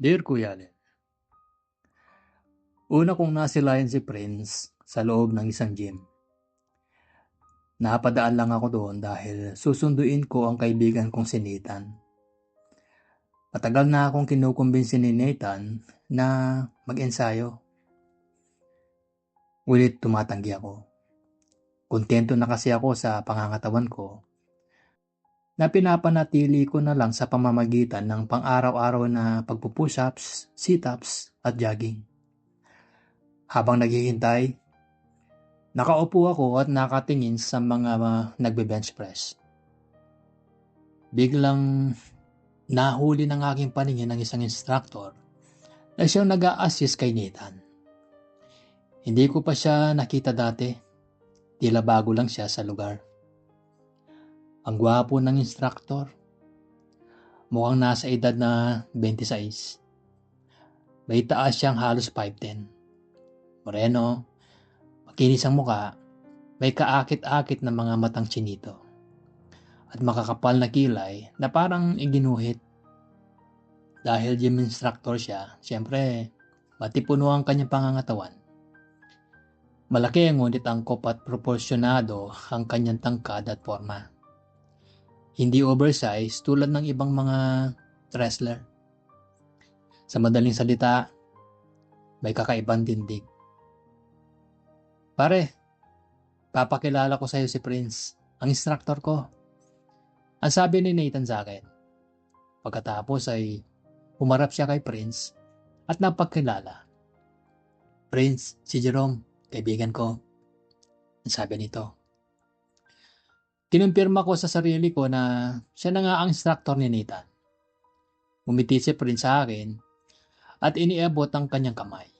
Dear Kuya Allen, una kong nasilayan si Prince sa loob ng isang gym. Napadaan lang ako doon dahil susunduin ko ang kaibigan kong si Nathan. Matagal na akong kinukumbinsi ni Nathan na mag-ensayo. Ngunit tumatanggi ako. Kontento na kasi ako sa pangangatawan ko na pinapanatili ko na lang sa pamamagitan ng pang-araw-araw na pagpupush-ups, sit-ups at jogging. Habang naghihintay, nakaupo ako at nakatingin sa mga nagbe-bench press. Biglang nahuli ng aking paningin ng isang instructor na siyang nag-a-assist kay Nathan. Hindi ko pa siya nakita dati, tila bago lang siya sa lugar. Ang gwapo ng instructor, mukhang nasa edad na 26. May taas siyang halos 5'10". Moreno, makinis ang muka, may kaakit-akit na mga matang chinito. At makakapal na kilay na parang iginuhit. Dahil gym instructor siya, siyempre matipuno ang kanyang pangangatawan. Malaki ngunit angkop at proporsyonado ang kanyang tangkad at forma. Hindi oversized tulad ng ibang mga wrestler. Sa madaling salita, may kakaibang tindig. Pare, papakilala ko sa iyo si Prince, ang instructor ko. Ang sabi ni Nathan sa akin. Pagkatapos ay humarap siya kay Prince at napagkilala. Prince, si Jerome, kaibigan ko. Ang sabi nito. Kinumpirma ko sa sarili ko na siya na nga ang instructor ni Nathan. Umiti si Prince sa akin at iniabot ang kanyang kamay.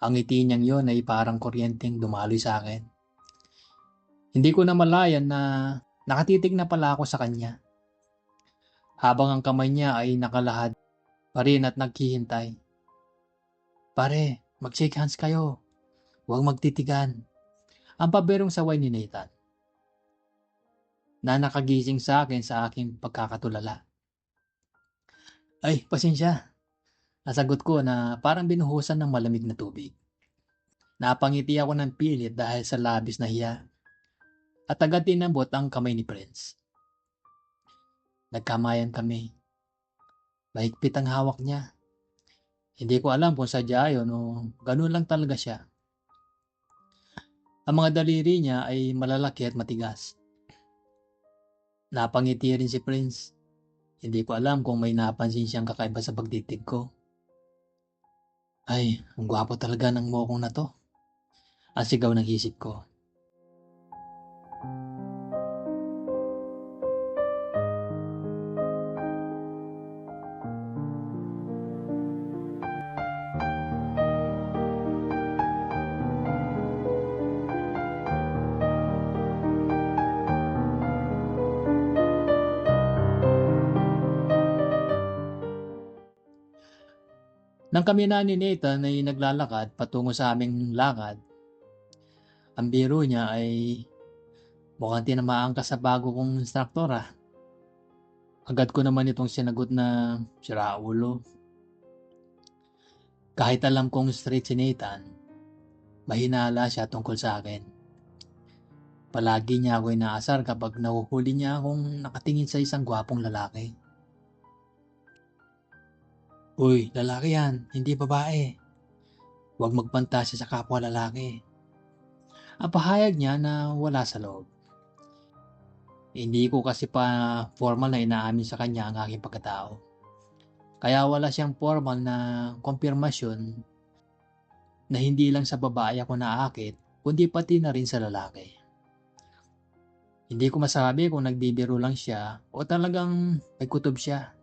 Ang ngiti niyang yon ay parang kuryenteng dumaloy sa akin. Hindi ko na malayan na nakatitig na pala ako sa kanya. Habang ang kamay niya ay nakalahad pa rin at naghihintay. Pare, mag-shake hands kayo. Huwag magtitigan. Ang paberong saway ni Nathan. Na nakagising sa akin sa aking pagkakatulala. Ay, pasensya. Nasagot ko na parang binuhusan ng malamig na tubig. Napangiti ako ng pilit dahil sa labis na hiya. At agad tinambot ang kamay ni Prince. Nagkamayan kami. Mahigpit ang hawak niya. Hindi ko alam kung sadya yun o ganun lang talaga siya. Ang mga daliri niya ay malalaki at matigas. Napangiti rin si Prince. Hindi ko alam kung may napansin siyang kakaiba sa pagtitig ko. Ay, ang gwapo talaga ng mokong na to. Ang sigaw ng isip ko. Nang kami na ni Nathan ay naglalakad patungo sa aming lakad, ang biro niya ay mukhang tinamaan ka sa bago kong instruktora. Agad ko naman itong sinagot na sira ulo. Kahit alam kong straight si Nathan, mahinala siya tungkol sa akin. Palagi niya ako inaasar kapag nahuhuli niya akong nakatingin sa isang gwapong lalaki. Uy, lalaki yan, hindi babae. Huwag magpantasya sa kapwa lalaki. Ang pahayag niya na wala sa loob. Hindi ko kasi pa formal na inaamin sa kanya ang aking pagkatao. Kaya wala siyang formal na kumpirmasyon na hindi lang sa babae ako naakit, kundi pati na rin sa lalaki. Hindi ko masabi kung nagbibiro lang siya o talagang may kutob siya.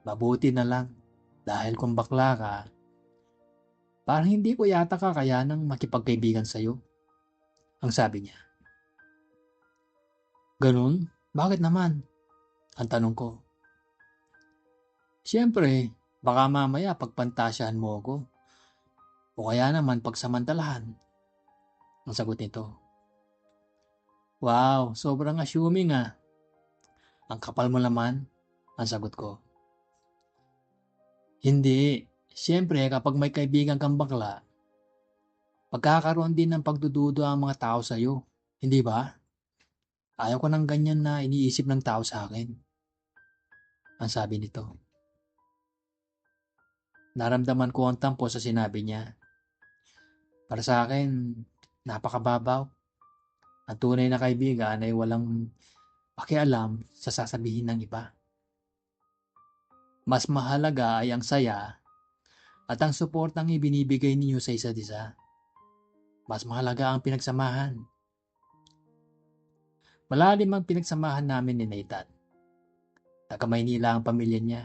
Mabuti na lang dahil kung bakla ka, parang hindi ko yata kakayanang makipagkaibigan sa'yo. Ang sabi niya. Ganun? Bakit naman? Ang tanong ko. Siyempre, baka mamaya pagpantasyahan mo ako. O kaya naman pagsamantalahan. Ang sagot nito. Wow, sobrang assuming ah. Ang kapal mo naman. Ang sagot ko. Hindi. Siyempre, kapag may kaibigan kang bakla, magkakaroon din ng pagdududa ang mga tao sa'yo. Hindi ba? Ayaw ko ng ganyan na iniisip ng tao sa akin, ang sabi nito. Naramdaman ko ang tampo sa sinabi niya. Para sa akin, napakababaw. Ang tunay na kaibigan ay walang pakialam sa sasabihin ng iba. Mas mahalaga ay ang saya at ang suportang ibinibigay ninyo sa isa't isa. Mas mahalaga ang pinagsamahan. Malalim ang pinagsamahan namin ni Nathan. Taga Maynila ang pamilya niya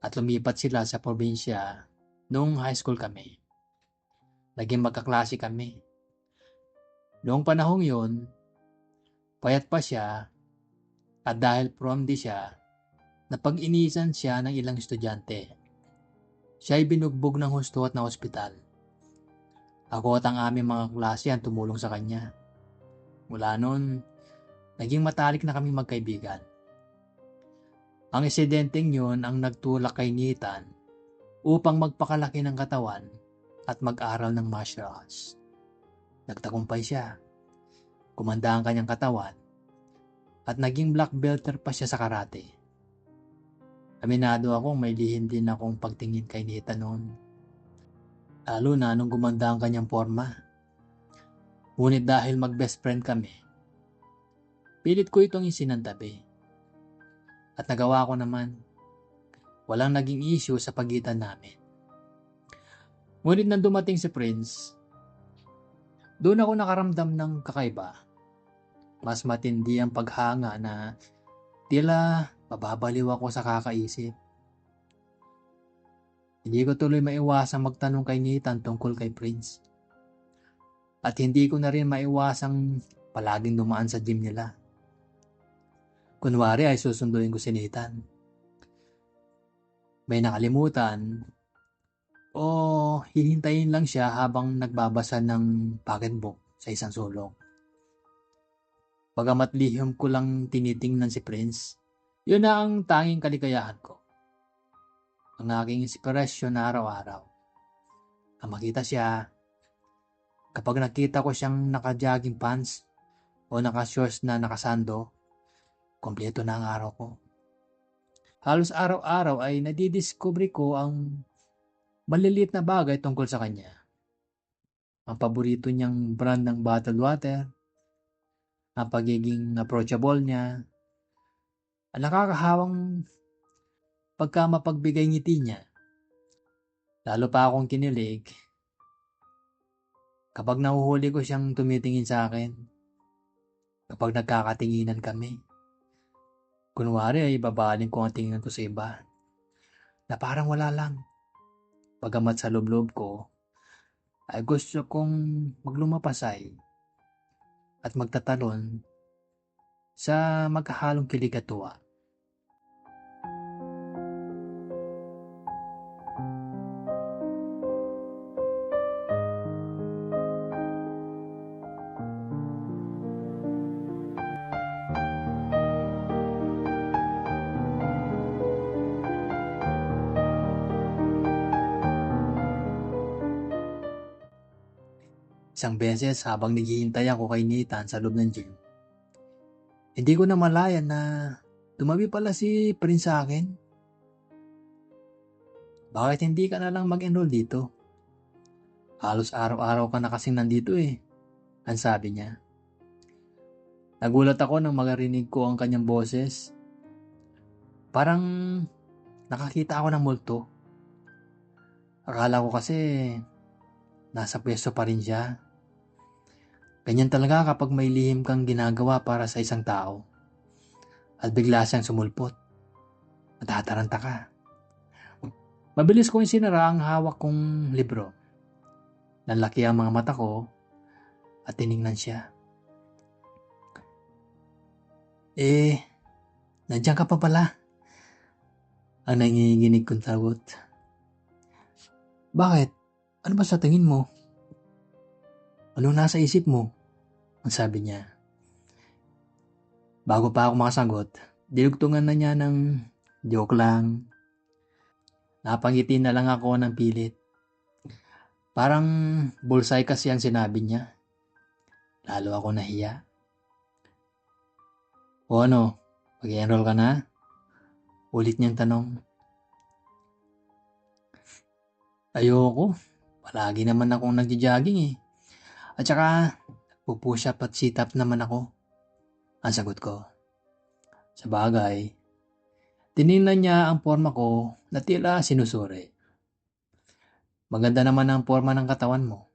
at lumipat sila sa probinsya noong high school kami. Naging magkaklase kami. Noong panahong yun, payat pa siya at dahil prom di siya, napag-inisan siya ng ilang estudyante. Siya ay binugbog ng husto at na ospital. Ako at ang aming mga klase ang tumulong sa kanya. Mula noon, naging matalik na kami magkaibigan. Ang insidenteng yun ang nagtulak kay Nathan upang magpakalaki ng katawan at mag-aral ng martial arts. Nagtagumpay siya. Kumanda ang kanyang katawan at naging black belter pa siya sa karate. Aminado akong may lihim din akong pagtingin kay Nathan noon. Lalo na nung gumanda ang kanyang forma. Ngunit dahil mag-best friend kami, pilit ko itong isinantabi. At nagawa ko naman. Walang naging issue sa pagitan namin. Ngunit nang dumating si Prince, doon ako nakaramdam ng kakaiba. Mas matindi ang paghanga na tila mababaliw ako sa kakaisip. Hindi ko tuloy maiwasang magtanong kay Nathan tungkol kay Prince. At hindi ko na rin maiwasang palaging dumaan sa gym nila. Kunwari ay susunduin ko si Nathan. May nakalimutan o hihintayin lang siya habang nagbabasa ng pocketbook sa isang sulok. Bagamat lihim ko lang tinitingnan si Prince, yun na ang tanging kaligayahan ko. Ang aking inspirasyon na araw-araw. Ang makita siya, kapag nakita ko siyang naka-jogging pants o naka-shorts na nakasando, kompleto na ang araw ko. Halos araw-araw ay nadidiscover ko ang maliliit na bagay tungkol sa kanya. Ang paborito niyang brand ng bottled water, ang pagiging approachable niya, ang nakakahawang pagka mapagbigay ngiti niya. Lalo pa akong kinilig kapag nahuhuli ko siyang tumitingin sa akin, kapag nagkakatinginan kami. Kunwari ay babaling ko ang tingin ko sa iba na parang wala lang. Bagamat sa loob-loob ko ay gusto kong maglumapasay at magtatalon sa magkahalong kilig at tuwa. Isang beses habang naghihintay ako kay Nathan sa loob ng gym, hindi ko na malayan na tumabi pala si Prince sa akin. Bakit hindi ka na lang mag-enroll dito? Halos araw-araw ka na kasing nandito eh, ang sabi niya. Nagulat ako nang marinig ko ang kanyang boses. Parang nakakita ako ng multo. Akala ko kasi nasa pwesto pa rin siya. Ganyan talaga kapag may lihim kang ginagawa para sa isang tao at bigla siyang sumulpot. Matataranta ka. Mabilis kong sinara ang hawak kong libro. Nanlaki ang mga mata ko at tiningnan siya. Nandiyan ka pa pala. Ang nanginginig kong sagot. Bakit? Ano ba sa tingin mo? Anong nasa isip mo? Ang sabi niya. Bago pa ako makasagot, dinugtungan na niya ng joke lang. Napangiti na lang ako ng pilit. Parang bullseye kasi ang sinabi niya. Lalo ako nahiya. O ano, mag-enroll ka na? Ulit niyang tanong. Ayoko. Palagi naman akong nagja-jogging eh. At saka, pupush up at sit up naman ako. Ang sagot ko. Sa bagay, tiningnan niya ang forma ko na tila sinusuri. Maganda naman ang forma ng katawan mo.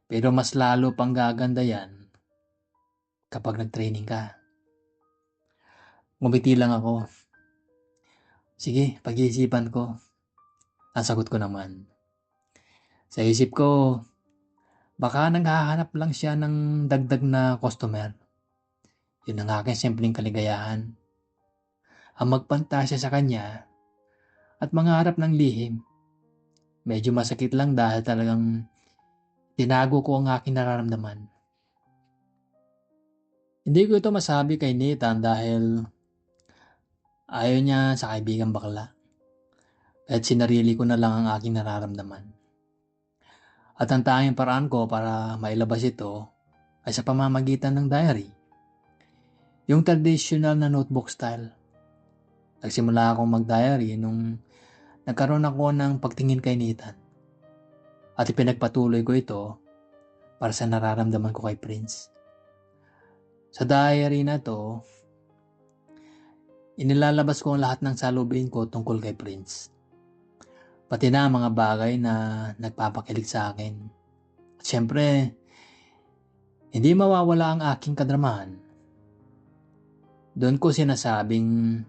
Pero mas lalo pang gaganda yan kapag nag-training ka. Ngumiti lang ako. Sige, pag-iisipan ko. Ang sagot ko naman. Sa isip ko, baka naghahanap lang siya ng dagdag na customer. Yun ang aking simpleng kaligayahan. Ang magpantasya sa kanya at mangarap ng lihim. Medyo masakit lang dahil talagang tinago ko ang aking nararamdaman. Hindi ko ito masabi kay Nathan dahil ayaw niya sa kaibigang bakla. At sinarili ko na lang ang aking nararamdaman. At ang tanging paraan ko para mailabas ito ay sa pamamagitan ng diary. Yung traditional na notebook style. Nagsimula akong mag-diary nung nagkaroon ako ng pagtingin kay Nathan. At ipinagpatuloy ko ito para sa nararamdaman ko kay Prince. Sa diary na to, inilalabas ko ang lahat ng salubin ko tungkol kay Prince. Pati na mga bagay na nagpapakilig sa akin. At syempre, hindi mawawala ang aking kadramahan. Doon ko sinasabing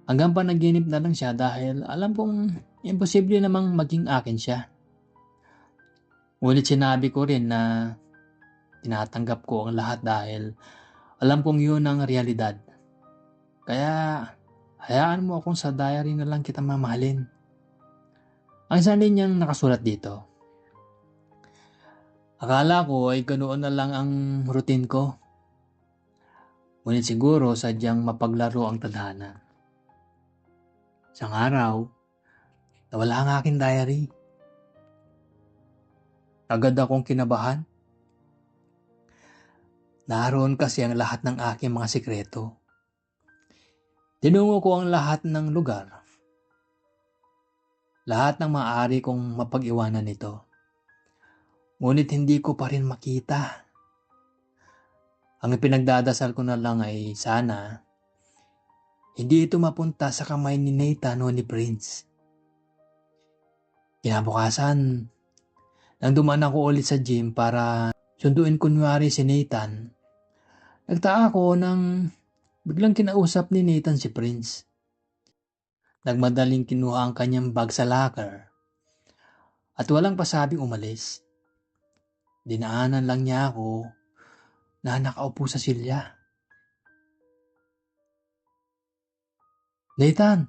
hanggang panaginip na lang siya dahil alam kong imposible namang maging akin siya. Ngunit sinabi ko rin na tinatanggap ko ang lahat dahil alam kong yun ang realidad. Kaya hayaan mo akong sa diary na lang kita mamahalin. Ang isang linyang nakasulat dito. Akala ko ay ganoon na lang ang routine ko. Ngunit siguro sadyang mapaglaro ang tadhana. Isang araw, nawala ang aking diary. Agad akong kinabahan. Naroon kasi ang lahat ng aking mga sikreto. Tinungo ko ang lahat ng lugar. Lahat ng maaari kong mapag-iwanan nito. Ngunit hindi ko pa rin makita. Ang pinagdadasal ko na lang ay sana hindi ito mapunta sa kamay ni Nathan o ni Prince. Kinabukasan, nang dumaan ako ulit sa gym para sunduin kunwari si Nathan, nagtaka ako nang biglang kinausap ni Nathan si Prince. Nagmadaling kinuha ang kanyang bag sa locker at walang pasabing umalis. Dinaanan lang niya ako na nakaupo sa silya. Nathan!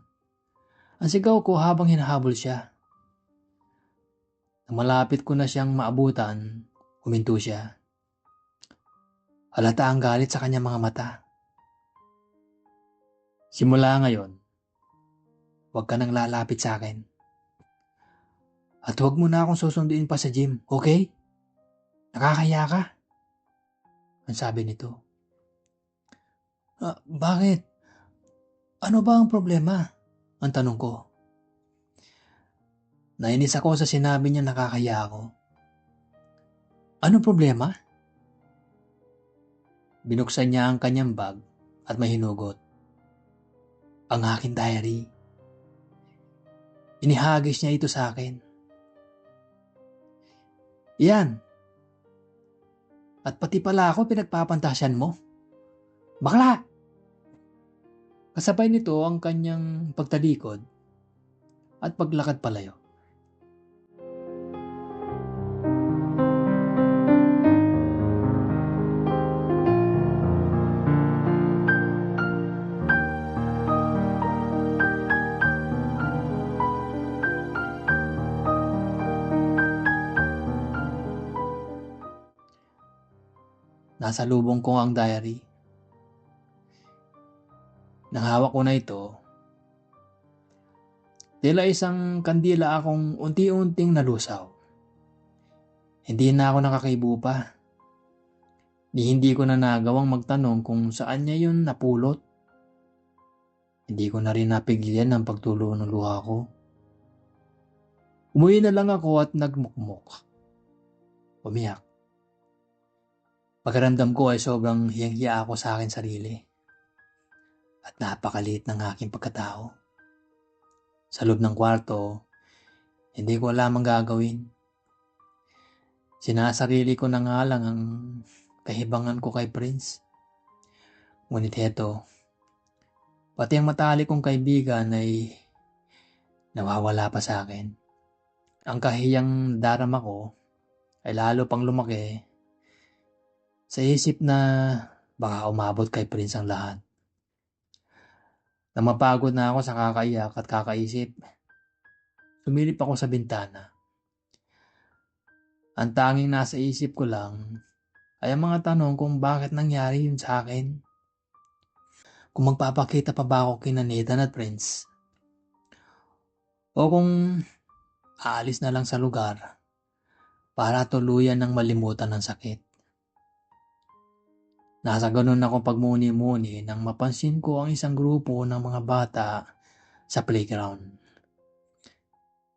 Ang sigaw ko habang hinahabol siya. Nang malapit ko na siyang maabutan, huminto siya. Halata ang galit sa kanyang mga mata. Simula ngayon, huwag ka nang lalapit sa akin. At huwag mo na akong susunduin pa sa gym, okay? Nakakaya ka. Ang sabi nito. Bakit? Ano ba ang problema? Ang tanong ko. Nainis ako sa sinabi niya nakakaya ako. Anong problema? Binuksan niya ang kanyang bag at may hinugot. Ang aking diary. Inihagis niya ito sa akin. Yan. At pati pala ako pinagpapantasyan mo. Bakla! Kasabay nito ang kanyang pagtalikod at paglakad palayo. Nasa lubong ko ang diary. Nang hawak ko na ito, Tila isang kandila akong unti-unting nalusaw. Hindi na ako nakakaibo pa. Hindi ko na nagawang magtanong kung saan niya yun napulot. Hindi ko na rin napigilan ang pagtulo ng luha ko. Umuwi na lang ako at nagmukmok. Umiyak. Pakiramdam ko ay sobrang hiyang-hiya ako sa akin sarili. At napakaliit ng aking pagkatao. Sa loob ng kwarto, hindi ko alam ang gagawin. Sinasarili ko na nga lang ang kahibangan ko kay Prince. Ngunit heto, pati ang matalik kong kaibigan ay nawawala pa sa akin. Ang kahiyang darama ko ay lalo pang lumaki sa isip na baka umabot kay Prince ang lahat. Nang mapagod na ako sa kakaiyak at kakaisip, sumilip ako sa bintana. Ang tanging nasa isip ko lang ay ang mga tanong kung bakit nangyari yun sa akin. Kung magpapakita pa ba ako kina Nathan at Prince, o kung aalis na lang sa lugar para tuluyan ng malimutan ng sakit. Nasa ganun akong pagmuni-muni nang mapansin ko ang isang grupo ng mga bata sa playground.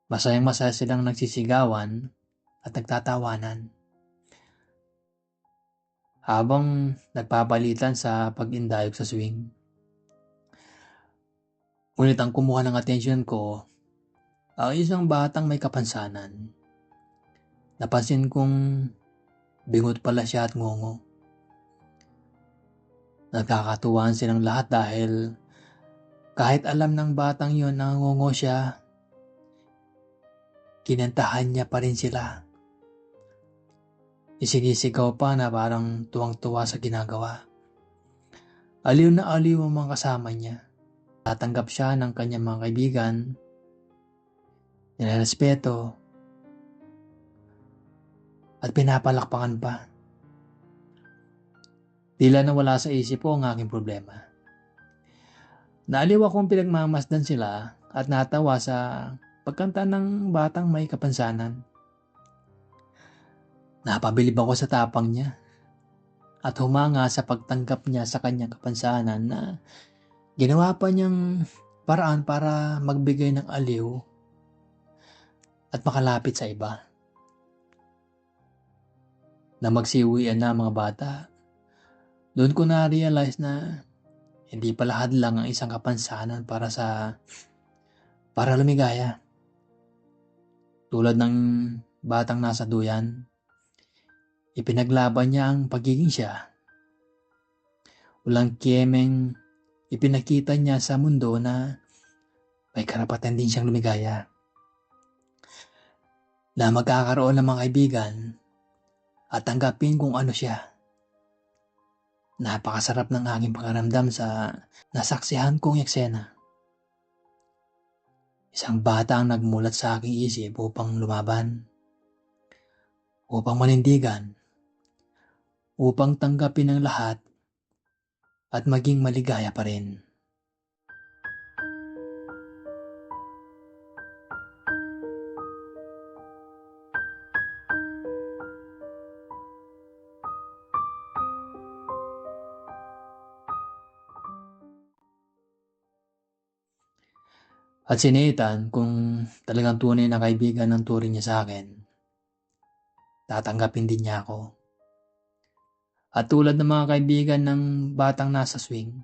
Masayang-masaya silang nagsisigawan at nagtatawanan habang nagpapalitan sa pag-indayog sa swing. Ngunit ang kumuha ng atensyon ko ay isang batang may kapansanan. Napansin kong bingot pala siya at ngungo. Nagkakatuwaan silang lahat dahil kahit alam ng batang yon na ngungo siya, kinantahan niya pa rin sila. Isinisigaw pa na parang tuwang-tuwa sa ginagawa. Aliw na aliw ang mga kasama niya. Tatanggap siya ng kanyang mga kaibigan, nilarespeto, at pinapalakpakan pa. Tila nawala sa isip ko ang aking problema. Naaliw akong pinagmamasdan sila at natawa sa pagkanta ng batang may kapansanan. Napabilib ako sa tapang niya at humanga sa pagtanggap niya sa kanyang kapansanan na ginawa pa niyang paraan para magbigay ng aliw at makalapit sa iba. Na magsiuwian na mga bata, doon ko na-realize na hindi pala hadlang ang isang kapansanan para lumigaya. Tulad ng batang nasa duyan, ipinaglaban niya ang pagiging siya. Walang kiyemeng ipinakita niya sa mundo na may karapatan din siyang lumigaya. Na magkakaroon ng mga kaibigan at tanggapin kung ano siya. Napakasarap ng aking pakiramdam sa nasaksihan kong eksena. Isang bata ang nagmulat sa aking isip upang lumaban, upang manindigan, upang tanggapin ang lahat at maging maligaya pa rin. At si Nathan, kung talagang tunay na kaibigan ng turing niya sa akin, tatanggapin din niya ako. At tulad ng mga kaibigan ng batang nasa swing,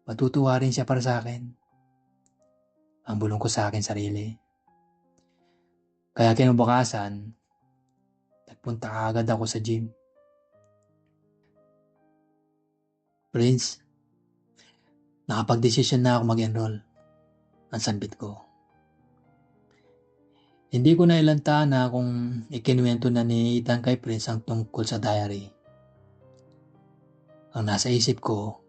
matutuwa rin siya para sa akin. Ang bulong ko sa akin sarili. Kaya kinabukasan, nagpunta agad ako sa gym. Prince, nakapag-desisyon na ako mag-enroll. Ang sambit ko. Hindi ko na ilanta na kung ikinuwento na ni Ethan kay Prince ang tungkol sa diary. Ang nasa isip ko,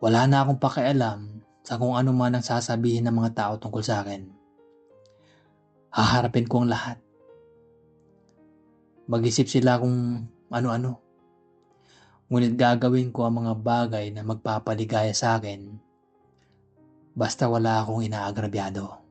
wala na akong pakialam sa kung ano man ang sasabihin ng mga tao tungkol sa akin. Haharapin ko ang lahat. Mag-isip sila kung ano-ano. Ngunit gagawin ko ang mga bagay na magpapaligaya sa akin basta wala akong inaagrabyado.